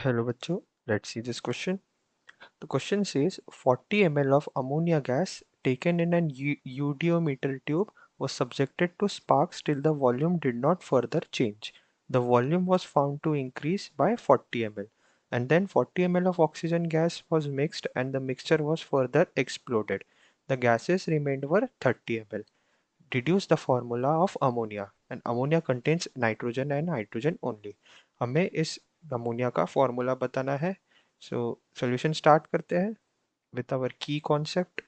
Hello बच्चों, let's see this question. The question says 40 ml of ammonia gas taken in an eudiometer tube was subjected to sparks till the volume did not further change. The volume was found to increase by 40 ml, and then 40 ml of oxygen gas was mixed and the mixture was further exploded. The gases remained were 30 ml. Deduce the formula of ammonia, and ammonia contains nitrogen and hydrogen only. हमें इस ammonia का formula बताना है. So solution start करते हैं with our key concept,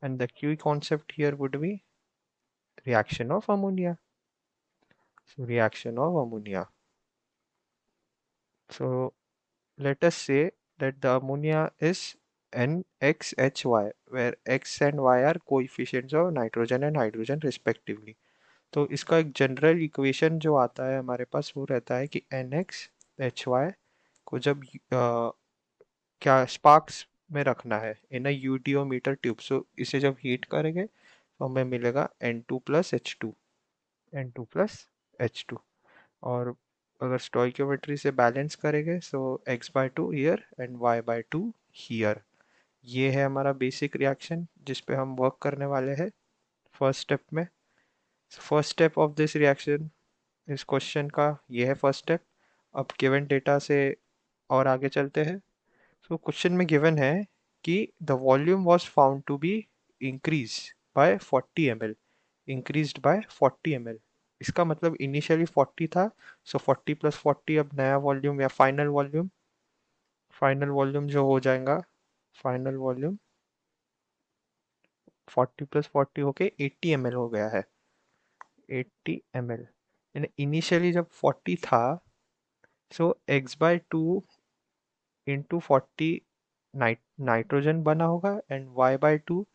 and the key concept here would be reaction of ammonia. So reaction of ammonia. So let us say that the ammonia is NXHY, where X and Y are coefficients of nitrogen and hydrogen respectively. तो इसका एक general equation जो आता है हमारे पास वो रहता है कि NXHY को जब क्या स्पार्क्स में रखना है इन अ यूडियोमीटर ट्यूब, सो इसे जब हीट करेंगे तो हमें मिलेगा N2 + H2, N2 + H2. और अगर स्टोइकियोमेट्री से बैलेंस करेंगे सो x/2 here and y/2 here. ये है हमारा बेसिक रिएक्शन जिस पे हम वर्क करने वाले हैं फर्स्ट स्टेप में. First step of this reaction इस क्वेश्चन का ये है फर्स्ट स्टेप. अब गिवन डेटा से और आगे चलते हैं. सो क्वेश्चन में गिवन है कि the volume was found to be increase by 40 ml, increased by 40 ml. इसका मतलब इनिशियली 40 था, सो 40 + 40 अब नया वॉल्यूम या फाइनल वॉल्यूम जो हो जाएगा, फाइनल वॉल्यूम 40 + 40 होके 80 ml हो गया है. 80 ml. इनिशियली जब 40 था सो x/2 इंटू 40 नाइट्रोजन बना होगा एंड y/2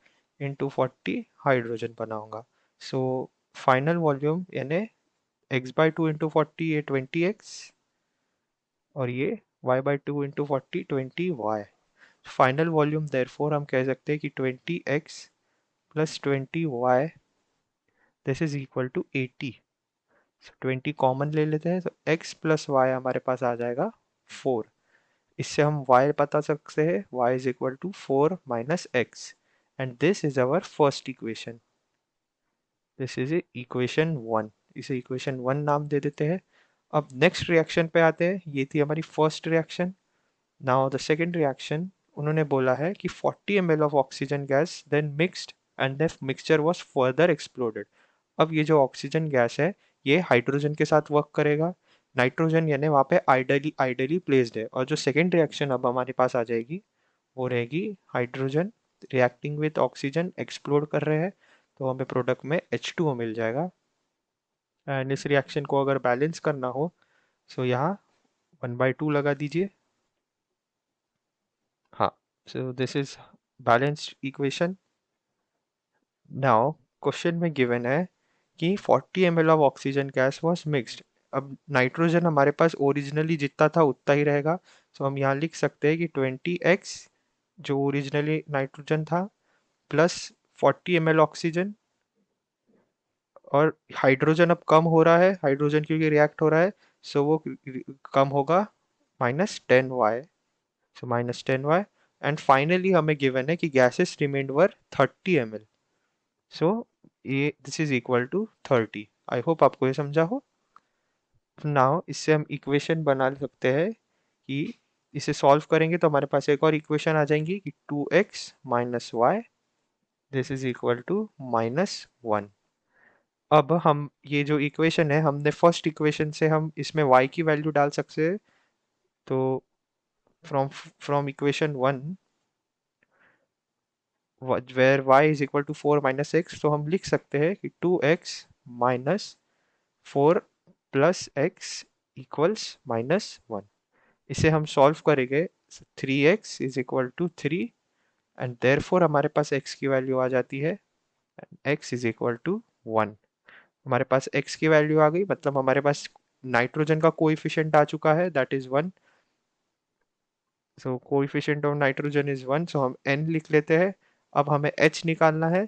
इंटू 40 हाइड्रोजन बना होगा. सो फाइनल वॉल्यूम यानी x/2 इंटू 40 ये 20x और ये y/2 into 40 20y. Final volume therefore हम कह सकते हैं कि 20x + 20y this is equal to 80. 20 common ले लेते हैं तो x + y हमारे पास आ जाएगा 4. इससे हम y पता सकते हैं, y is equal to 4 - x, and this is our first equation. This is equation 1. इसे इक्वेशन 1 नाम दे देते हैं. अब नेक्स्ट रिएक्शन पे आते हैं. ये थी हमारी first reaction. Now the second reaction. उन्होंने बोला है कि 40 ml of oxygen gas then mixed and the mixture was further exploded. अब ये जो ऑक्सीजन गैस है ये हाइड्रोजन के साथ वर्क करेगा. नाइट्रोजन यानी वहाँ पे आइडली प्लेस्ड है. और जो सेकेंड रिएक्शन अब हमारे पास आ जाएगी वो रहेगी hydrogen reacting with oxygen explode कर रहे हैं, तो हमें प्रोडक्ट में H2O मिल जाएगा. एंड इस रिएक्शन को अगर बैलेंस करना हो सो यहाँ 1/2 लगा दीजिए. हाँ, so this is balanced equation. Now question में गिवन है कि 40 ml of oxygen gas was mixed. अब नाइट्रोजन हमारे पास ओरिजिनली जितना था उतना ही रहेगा, सो हम यहाँ लिख सकते हैं कि 20x जो ओरिजिनली नाइट्रोजन था प्लस 40 ml ऑक्सीजन, और हाइड्रोजन अब कम हो रहा है, हाइड्रोजन क्योंकि रिएक्ट हो रहा है सो वो कम होगा -10y. So -10y. And finally हमें गिवन है कि gases remained were 30 ml. So ये this is equal to 30. I hope आपको ये समझा हो. नाउ इससे हम इक्वेशन बना सकते हैं कि इसे सॉल्व करेंगे तो हमारे पास एक और इक्वेशन आ जाएंगी कि 2x - y this is equal to -1. अब हम ये जो इक्वेशन है हमने फर्स्ट इक्वेशन से हम इसमें y की वैल्यू डाल सकते हैं. तो from from equation 1 where y is equal to 4 - x, तो हम लिख सकते हैं कि 2x - 4 + x इक्वल्स -1. इसे हम सॉल्व करेंगे. 3x is equal to 3 and therefore हमारे पास x की वैल्यू आ जाती है x इज इक्वल टू 1. हमारे पास x की वैल्यू आ गई, मतलब हमारे पास नाइट्रोजन का कोएफिशिएंट आ चुका है, that is 1. So coefficient of nitrogen is 1, सो हम n लिख लेते हैं. अब हमें h निकालना है.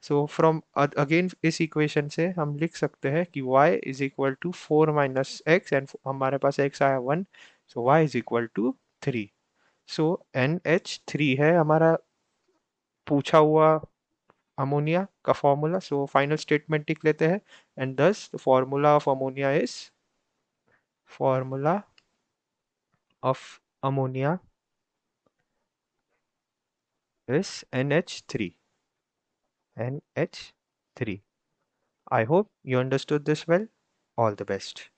सो फ्रॉम अगेन इस इक्वेशन से हम लिख सकते हैं कि y is equal to 4 - x, and हमारे पास x आया 1, so y is equal to 3. So NH3 है हमारा पूछा हुआ अमोनिया का फॉर्मूला. सो फाइनल स्टेटमेंट लिख लेते हैं. एंड दस the formula of ammonia is formula of ammonia is NH3. NH3. I hope you understood this well. All the best.